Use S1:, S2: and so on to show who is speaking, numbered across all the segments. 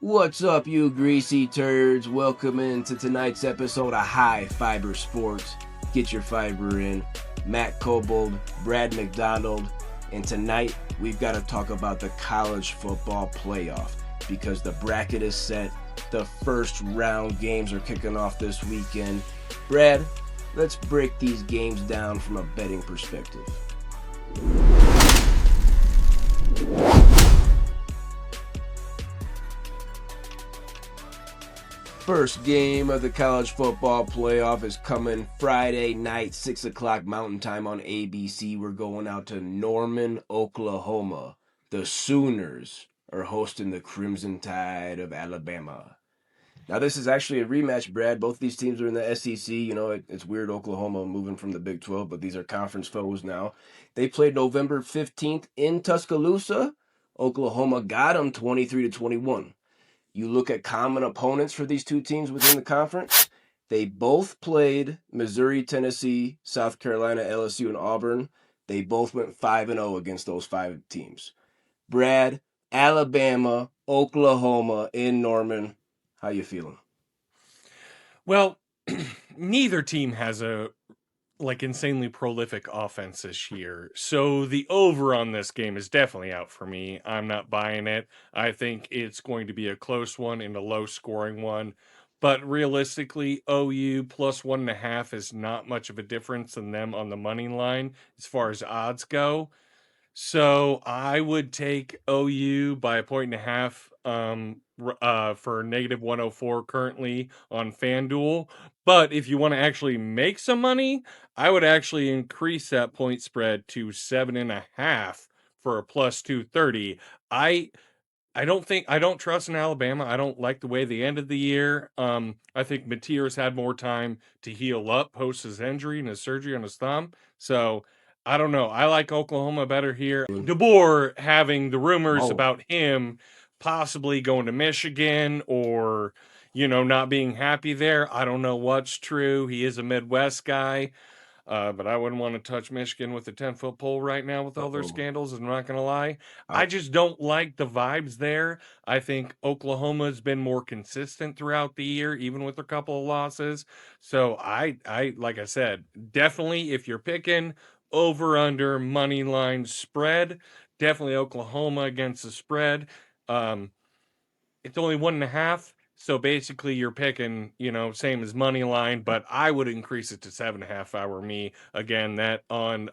S1: What's up, you greasy turds? Welcome into tonight's episode of High Fiber Sports. Get your fiber in. Matt Kobold, Brad McDonald, and tonight we've got to talk about the college football playoff because the bracket is set. The first round games are kicking off this weekend. Brad, let's break these games down from a betting perspective. First game of the college football playoff is coming Friday night, 6 o'clock Mountain Time on ABC. We're going out to Norman, Oklahoma. The Sooners are hosting the Crimson Tide of Alabama. Now, this is actually a rematch, Brad. Both these teams are in the SEC. You know, it's weird Oklahoma moving from the Big 12, but these are conference foes now. They played November 15th in Tuscaloosa. Oklahoma got them 23-21. You look at common opponents for these two teams within the conference. They both played Missouri, Tennessee, South Carolina, LSU, and Auburn. They both went 5-0 against those five teams. Brad, Alabama, Oklahoma in Norman. How you feeling?
S2: Well, neither team has a insanely prolific offense this year. So the over on this game is definitely out for me. I'm not buying it. I think it's going to be a close one and a low scoring one. But realistically, OU plus 1.5 is not much of a difference than them on the money line as far as odds go. So I would take OU by a point and a half for negative 104 currently on FanDuel. But if you want to actually make some money, I would actually increase that point spread to 7.5 for a plus 230. I I don't trust in Alabama. I don't like the way they ended the year. I think Mateer's had more time to heal up post his injury and his surgery on his thumb. So I don't know. I like Oklahoma better here. DeBoer having the rumors
S1: Oh,
S2: about him possibly going to Michigan or not being happy there. I don't know what's true. He is a Midwest guy. But I wouldn't want to touch Michigan with a 10-foot pole right now with all their
S1: uh-oh.
S2: scandals. I'm not going to lie. I
S1: I,
S2: just don't like the vibes there. I think Oklahoma's been more consistent throughout the year, even with a couple of losses. So like I said, definitely if you're picking over under money line spread, definitely Oklahoma against the spread. Um, it's only 1.5. So basically, you're picking, same as money line, but I would increase it to 7.5 if I were me. Again, that on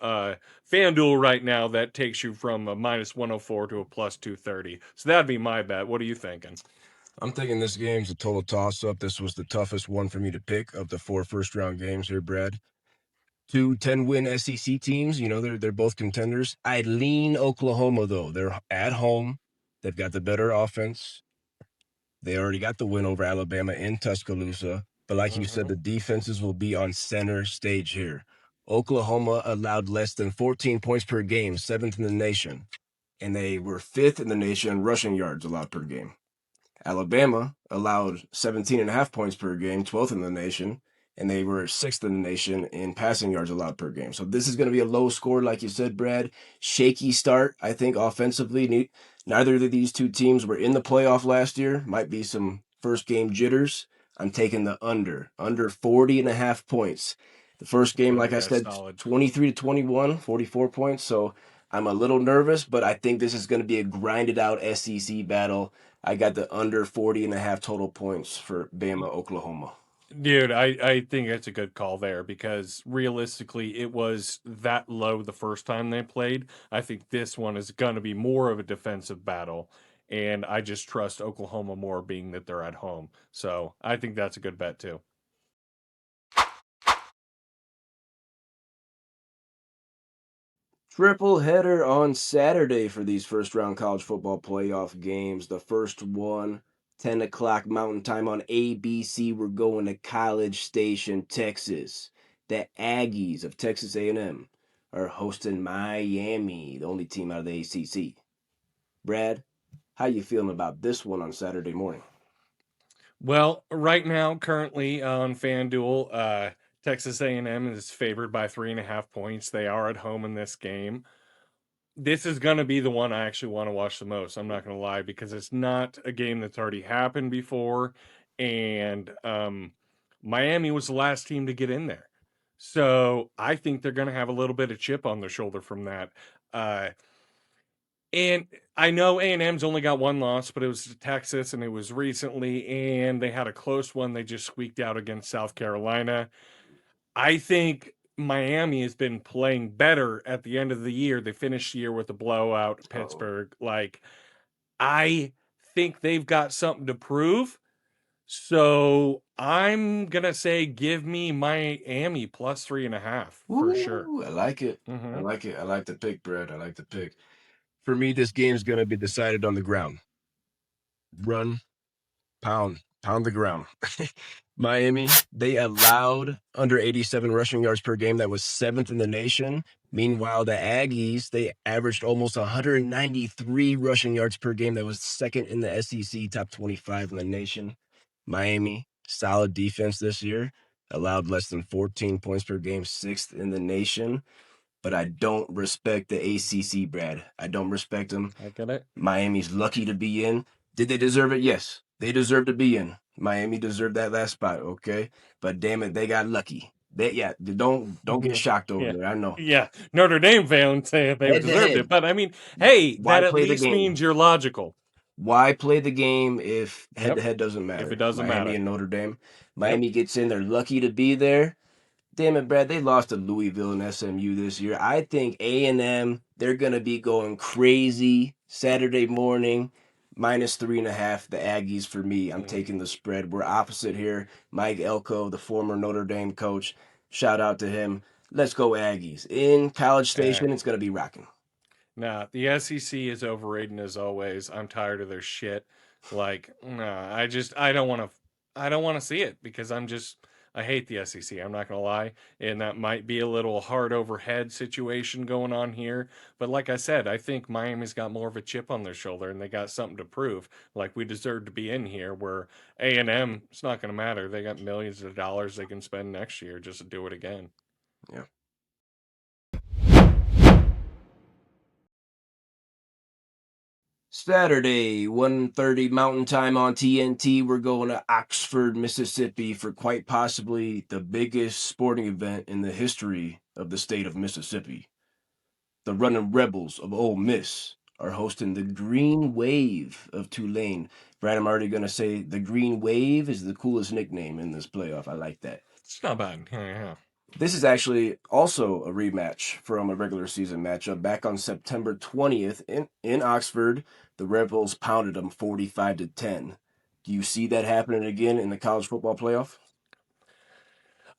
S2: FanDuel right now, that takes you from a minus 104 to a plus 230. So that'd be my bet. What are you thinking?
S1: I'm thinking this game's a total toss-up. This was the toughest one for me to pick of the four first-round games here, Brad. Two 10-win SEC teams. You know, they're both contenders. I lean Oklahoma, though. They're at home. They've got the better offense. They already got the win over Alabama in Tuscaloosa. But like you said,
S2: Hmm.
S1: the defenses will be on center stage here. Oklahoma allowed less than 14 points per game, seventh in the nation. And they were fifth in the nation in rushing yards allowed per game. Alabama allowed 17 and a half points per game, 12th in the nation, and they were sixth in the nation in passing yards allowed per game. So this is going to be a low score, like you said, Brad. Shaky start, I think, offensively. Neither of these two teams were in the playoff last year. Might be some first game jitters. I'm taking the under 40 and a half points. The first game, like I
S2: Okay,
S1: said,
S2: solid.
S1: 23-21, 44 points. So I'm a little nervous, but I think this is going to be a grinded out SEC battle. I got the under 40 and a half total points for Bama, Oklahoma.
S2: Dude, I think it's a good call there because realistically, it was that low the first time they played. I think this one is going to be more of a defensive battle, and I just trust Oklahoma more being that they're at home. So I think that's a good bet too.
S1: Triple header on Saturday for these first round college football playoff games. The first one, 10 o'clock Mountain Time on ABC. We're going to College Station, Texas. The Aggies of Texas A&M are hosting Miami, the only team out of the ACC. Brad, how you feeling about this one on Saturday morning?
S2: Well, right now, currently on FanDuel, Texas A&M is favored by 3.5 points. They are at home in this game. this is going to be the one I actually want to watch the most. I'm not going to lie, because it's not a game that's already happened before. And Miami was the last team to get in there. So I think they're going to have a little bit of chip on their shoulder from that. Uh, and I know A&M's only got one loss, but it was to Texas, and it was recently, and they had a close one. They just squeaked out against South Carolina. I think Miami has been playing better at the end of the year. They finished the year with a blowout at
S1: Oh.
S2: Pittsburgh. Like, I think they've got something to prove. So I'm gonna say give me Miami plus 3.5 for sure.
S1: Ooh, I like it. I
S2: Mm-hmm.
S1: like it. I like the pick, Brad. I like the pick. For me, this game's going to be decided on the ground. Run, pound the ground. Miami, they allowed under 87 rushing yards per game. That was seventh in the nation. Meanwhile, the Aggies, they averaged almost 193 rushing yards per game. That was second in the SEC, top 25 in the nation. Miami, solid defense this year, allowed less than 14 points per game, sixth in the nation. But I don't respect the ACC, Brad. I don't respect them.
S2: I get it.
S1: Miami's lucky to be in. Did they deserve it? Yes. They deserve to be in. Miami deserved that last spot, okay? But damn it, they got lucky. Don't get shocked over
S2: Yeah.
S1: there. I know.
S2: Yeah. Notre Dame fans say they
S1: Head to
S2: deserved
S1: head.
S2: it. But I mean, hey,
S1: Why
S2: that at
S1: play the
S2: least
S1: game?
S2: means you're logical.
S1: Why play the game if head
S2: Yep.
S1: to head doesn't matter?
S2: If it doesn't
S1: Miami
S2: matter.
S1: and Notre Dame. Miami gets in, they're lucky to be there. Damn it, Brad, they lost to Louisville and SMU this year. I think A&M, they're going to be going crazy Saturday morning, -3.5. The Aggies for me. I'm taking the spread. We're opposite here. Mike Elko, the former Notre Dame coach, shout out to him. Let's go Aggies. In College Station, it's going to be rocking.
S2: Nah, the SEC is overrated as always. I'm tired of their shit. Like, nah, I don't want to see it because I hate the SEC. I'm not gonna lie, and that might be a little hard overhead situation going on here. But like I said, I think Miami's got more of a chip on their shoulder, and they got something to prove. Like we deserve to be in here. Where A&M, it's not gonna matter. They got millions of dollars they can spend next year just to do it again.
S1: Yeah. Saturday, 1:30 Mountain Time on TNT. We're going to Oxford, Mississippi for quite possibly the biggest sporting event in the history of the state of Mississippi. The Running Rebels of Ole Miss are hosting the Green Wave of Tulane. Brad, I'm already going to say the Green Wave is the coolest nickname in this playoff. I like that.
S2: It's not bad. Yeah.
S1: This is actually also a rematch from a regular season matchup. Back on September 20th in Oxford, the Rebels pounded them 45-10. Do you see that happening again in the college football playoff?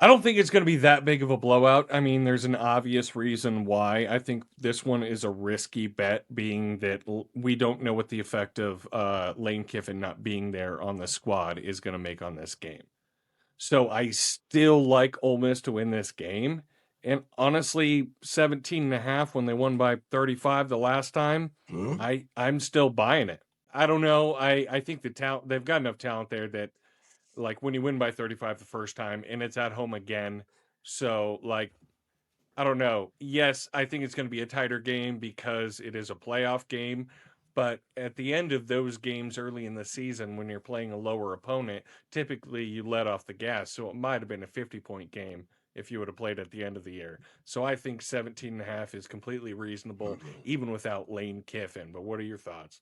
S2: I don't think it's going to be that big of a blowout. I mean, there's an obvious reason why. I think this one is a risky bet, being that we don't know what the effect of Lane Kiffin not being there on the squad is going to make on this game. So I still like Ole Miss to win this game. And honestly, 17.5 when they won by 35 the last time, I'm still buying it. I don't know. I think the talent, they've got enough talent there that like when you win by 35 the first time and it's at home again. So like I don't know. Yes, I think it's going to be a tighter game because it is a playoff game, but at the end of those games early in the season when you're playing a lower opponent, typically you let off the gas. So it might have been a 50-point game if you would have played at the end of the year. So I think 17.5 is completely reasonable even without Lane Kiffin. But what are your thoughts?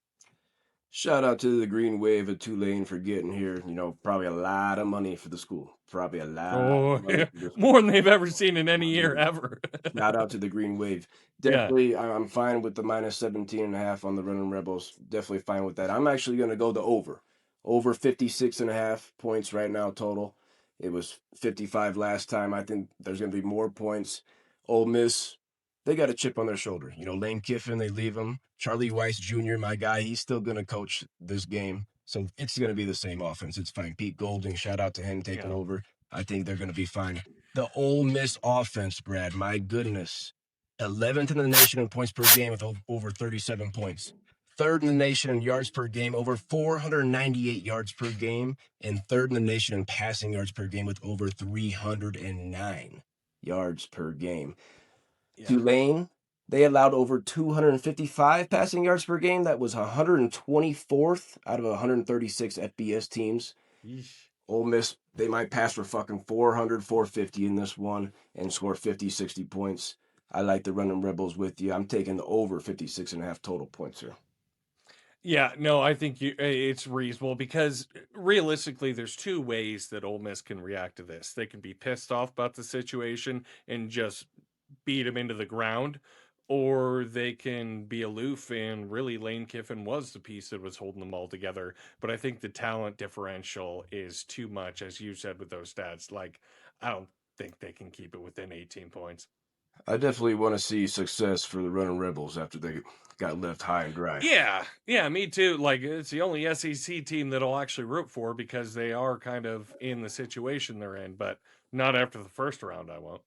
S1: Shout out to the Green Wave of Tulane for getting here. Probably a lot of money for the school. Probably a lot
S2: Oh,
S1: of money
S2: yeah.
S1: for the
S2: More
S1: school.
S2: than they've ever seen in any year ever.
S1: Shout out to the Green Wave.
S2: Yeah.
S1: Definitely, I'm fine with the -17.5 on the Running Rebels. Definitely fine with that. I'm actually going to go the over. Over 56.5 points right now total. It was 55 last time. I think there's going to be more points. Ole Miss, they got a chip on their shoulder. Lane Kiffin, they leave him. Charlie Weiss Jr., my guy, he's still going to coach this game. So it's going to be the same offense. It's fine. Pete Golding, shout out to him taking over. I think they're going to be fine. The Ole Miss offense, Brad, my goodness. 11th in the nation in points per game with over 37 points. Third in the nation in yards per game, over 498 yards per game. And third in the nation in passing yards per game with over 309 yards per game. Yeah. Tulane, They allowed over 255 passing yards per game. That was 124th out of 136 FBS teams.
S2: Yeesh.
S1: Ole Miss, they might pass for fucking 400, 450 in this one and score 50, 60 points. I like the running Rebels with you. I'm taking the over 56 and a half total points here.
S2: Yeah, no, I think it's reasonable because realistically, there's two ways that Ole Miss can react to this. They can be pissed off about the situation and just beat him into the ground, or they can be aloof and really Lane Kiffin was the piece that was holding them all together. But I think the talent differential is too much, as you said with those stats. Like, I don't think they can keep it within 18 points.
S1: I definitely want to see success for the running Rebels after they got left high and dry.
S2: Yeah, me too. Like, it's the only SEC team that I'll actually root for because they are kind of in the situation they're in, but not after the first round, I won't.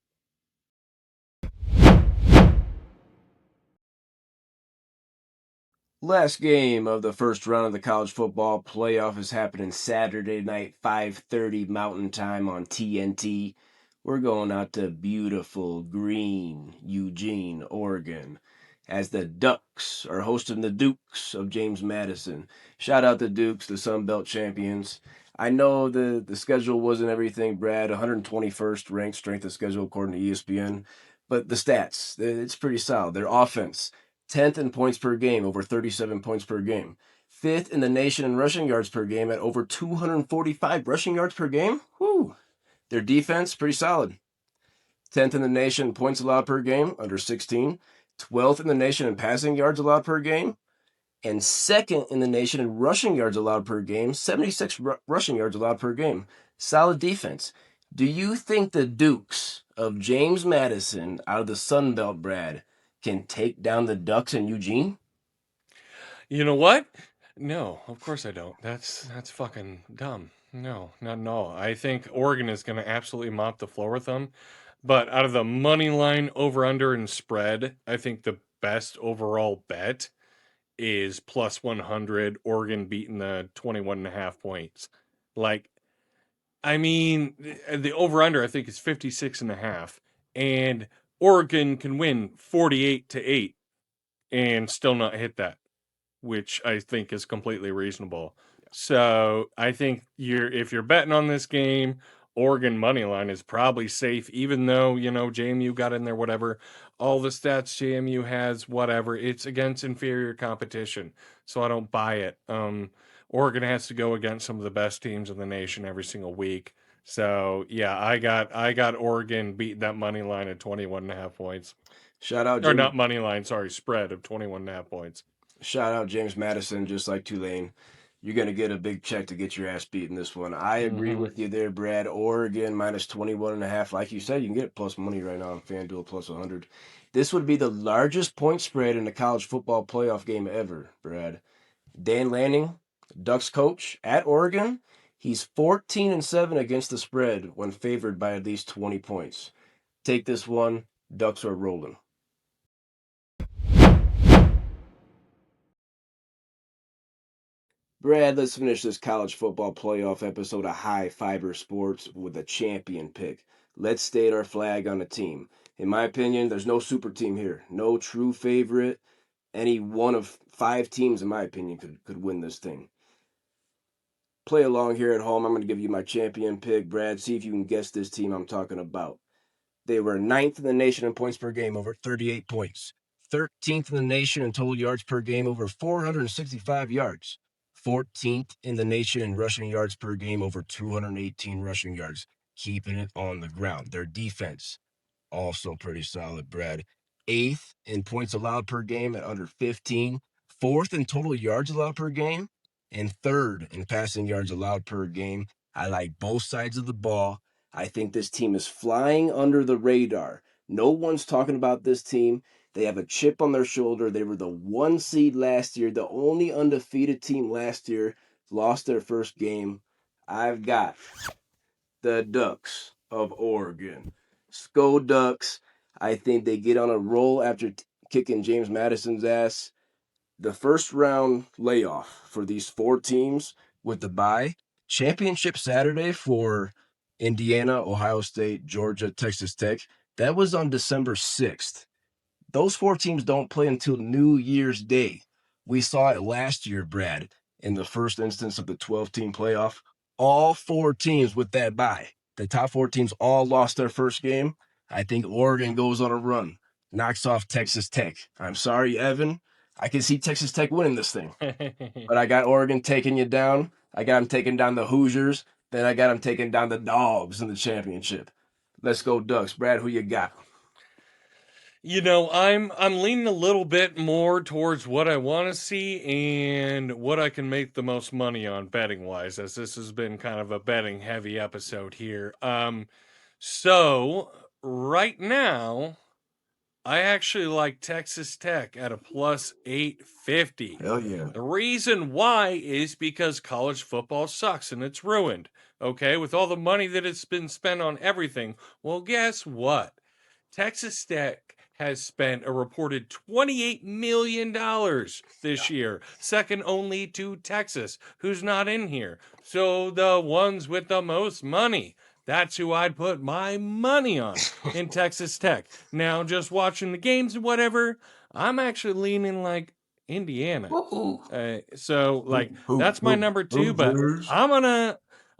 S1: Last game of the first round of the college football playoff is happening Saturday night, 5:30 Mountain Time on TNT. We're going out to beautiful green Eugene, Oregon, as the Ducks are hosting the Dukes of James Madison. Shout out the Dukes, the Sun Belt champions. I know the schedule wasn't everything, Brad. 121st ranked strength of schedule according to ESPN, but the stats, it's pretty solid. Their offense, 10th in points per game, over 37 points per game. 5th in the nation in rushing yards per game at over 245 rushing yards per game. Whew. Their defense, pretty solid. 10th in the nation in points allowed per game, under 16. 12th in the nation in passing yards allowed per game. And 2nd in the nation in rushing yards allowed per game, 76 rushing yards allowed per game. Solid defense. Do you think the Dukes of James Madison out of the Sun Belt, Brad, can take down the Ducks in Eugene?
S2: You know what? No, of course I don't. That's fucking dumb. No, not at all. I think Oregon is going to absolutely mop the floor with them. But out of the money line, over under and spread, I think the best overall bet is plus 100 Oregon beating the 21.5 points. Like, I mean, the over under I think is 56.5, and Oregon can win 48-8 and still not hit that, which I think is completely reasonable. So I think if you're betting on this game, Oregon money line is probably safe, even though JMU got in there, whatever. All the stats JMU has, whatever. It's against inferior competition, so I don't buy it. Oregon has to go against some of the best teams in the nation every single week. So yeah, I got Oregon beating that money line at 21.5 points.
S1: Shout out
S2: Or
S1: James.
S2: not money line, sorry, spread of 21.5 points.
S1: Shout out James Madison, just like Tulane. You're gonna get a big check to get your ass beat in this one. I agree
S2: Mm-hmm.
S1: with you there, Brad. Oregon minus 21 and a half. Like you said, you can get plus money right now on FanDuel plus 100. This would be the largest point spread in a college football playoff game ever, Brad. Dan Lanning, Ducks coach at Oregon, he's 14-7 against the spread when favored by at least 20 points. Take this one. Ducks are rolling. Brad, let's finish this college football playoff episode of High Fiber Sports with a champion pick. Let's state our flag on a team. In my opinion, there's no super team here. No true favorite. Any one of 5 teams, in my opinion, could win this thing. Play along here at home. I'm going to give you my champion pick, Brad. See if you can guess this team I'm talking about. They were 9th in the nation in points per game, over 38 points. 13th in the nation in total yards per game, over 465 yards. 14th in the nation in rushing yards per game, over 218 rushing yards, keeping it on the ground. Their defense, also pretty solid, Brad. 8th in points allowed per game at under 15. 4th in total yards allowed per game. And 3rd in passing yards allowed per game. I like both sides of the ball. I think this team is flying under the radar. No one's talking about this team. They have a chip on their shoulder. They were the 1 seed last year, the only undefeated team last year, lost their first game. I've got the Ducks of Oregon. Sko Ducks. I think they get on a roll after kicking James Madison's ass. The first round layoff for these 4 teams with the bye. Championship Saturday for Indiana, Ohio State, Georgia, Texas Tech. That was on December 6th. those four teams don't play until New Year's Day. We saw it last year, Brad, in the first instance of the 12-team playoff. All four teams with that bye, the top four teams all lost their first game. I think Oregon goes on a run, knocks off Texas Tech. I'm sorry, Evan. I can see Texas Tech winning this thing, but I got Oregon taking you down. I got them taking down the Hoosiers. Then I got them taking down the Dogs in the championship. Let's go Ducks. Brad, who you got?
S2: I'm leaning a little bit more towards what I want to see and what I can make the most money on betting wise, as this has been kind of a betting heavy episode here. So right now, I actually like Texas Tech at a plus 850.
S1: Hell yeah.
S2: The reason why is because college football sucks and it's ruined. Okay, with all the money that it's been spent on everything. Well, guess what? Texas Tech has spent a reported $28 million this year, second only to Texas, who's not in here. So the ones with the most money, that's who I'd put my money on in Texas Tech. Now, just watching the games and whatever, I'm actually leaning like Indiana. That's my number two, but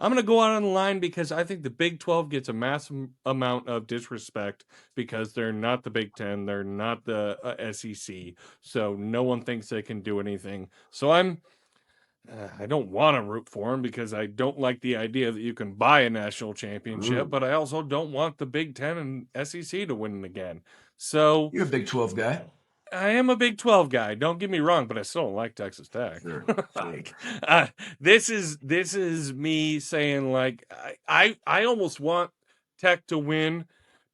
S2: I'm gonna go out on the line because I think the Big 12 gets a massive amount of disrespect because they're not the Big 10, they're not the SEC, so no one thinks they can do anything. So I don't want to root for them because I don't like the idea that you can buy a national championship, but I also don't want the Big 10 and SEC to win again. So
S1: You're a Big 12 guy.
S2: I am a Big 12 guy. Don't get me wrong, but I still don't like Texas Tech.
S1: Sure.
S2: This is me saying like I almost want Tech to win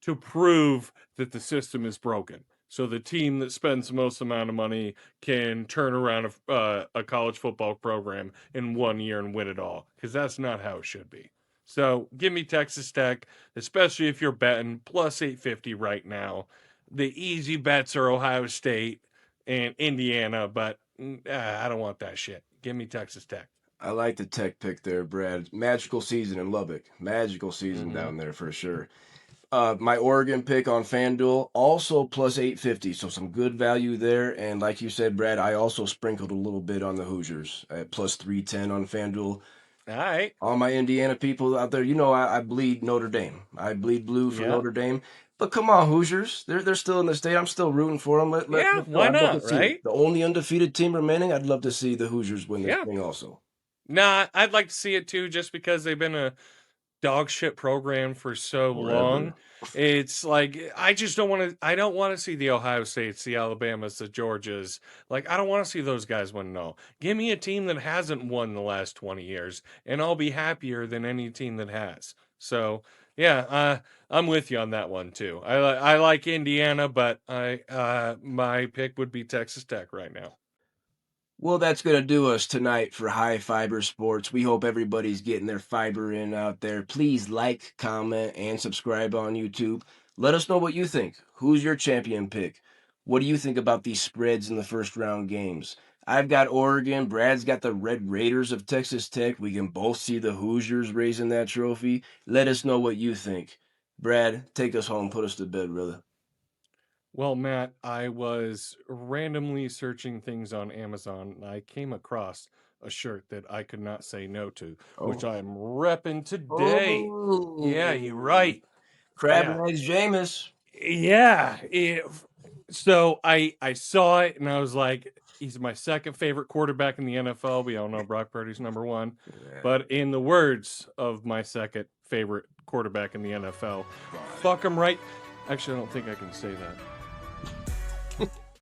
S2: to prove that the system is broken. So the team that spends the most amount of money can turn around a college football program in 1 year and win it all, because that's not how it should be. So give me Texas Tech, especially if you're betting plus 850 right now. The easy bets are Ohio State and Indiana, but I don't want that shit. Give me Texas Tech.
S1: I like the Tech pick there, Brad. Magical season in Lubbock. Magical season down there for sure. My Oregon pick on FanDuel, also plus 850, so some good value there. And like you said, Brad, I also sprinkled a little bit on the Hoosiers at plus 310 on FanDuel.
S2: All right.
S1: All my Indiana people out there, I bleed Notre Dame. I bleed blue for Notre Dame. But come on, Hoosiers. They're still in the state. I'm still rooting for them. Let's
S2: why not, right?
S1: The only undefeated team remaining, I'd love to see the Hoosiers win this thing also.
S2: Nah, I'd like to see it too, just because they've been a dog shit program for so long. It's like I don't want to see the Ohio States, the Alabamas, the Georgias. Like I don't want to see those guys win. No, give me a team that hasn't won the last 20 years, and I'll be happier than any team that has. So yeah, I'm with you on that one too. I like Indiana, but my pick would be Texas Tech right now.
S1: Well, that's going to do us tonight for High Fiber Sports. We hope everybody's getting their fiber in out there. Please like, comment, and subscribe on YouTube. Let us know what you think. Who's your champion pick? What do you think about these spreads in the first round games? I've got Oregon. Brad's got the Red Raiders of Texas Tech. We can both see the Hoosiers raising that trophy. Let us know what you think. Brad, take us home. Put us to bed, brother.
S2: Well, Matt, I was randomly searching things on Amazon and I came across a shirt that I could not say no to, which I'm repping today. Yeah, you're right.
S1: Crab legs, Jameis.
S2: Yeah. So I saw it and I was like, he's my second favorite quarterback in the NFL. We all know Brock Purdy's number one. Yeah. But in the words of my second favorite quarterback in the NFL, fuck him right. Actually, I don't think I can say that.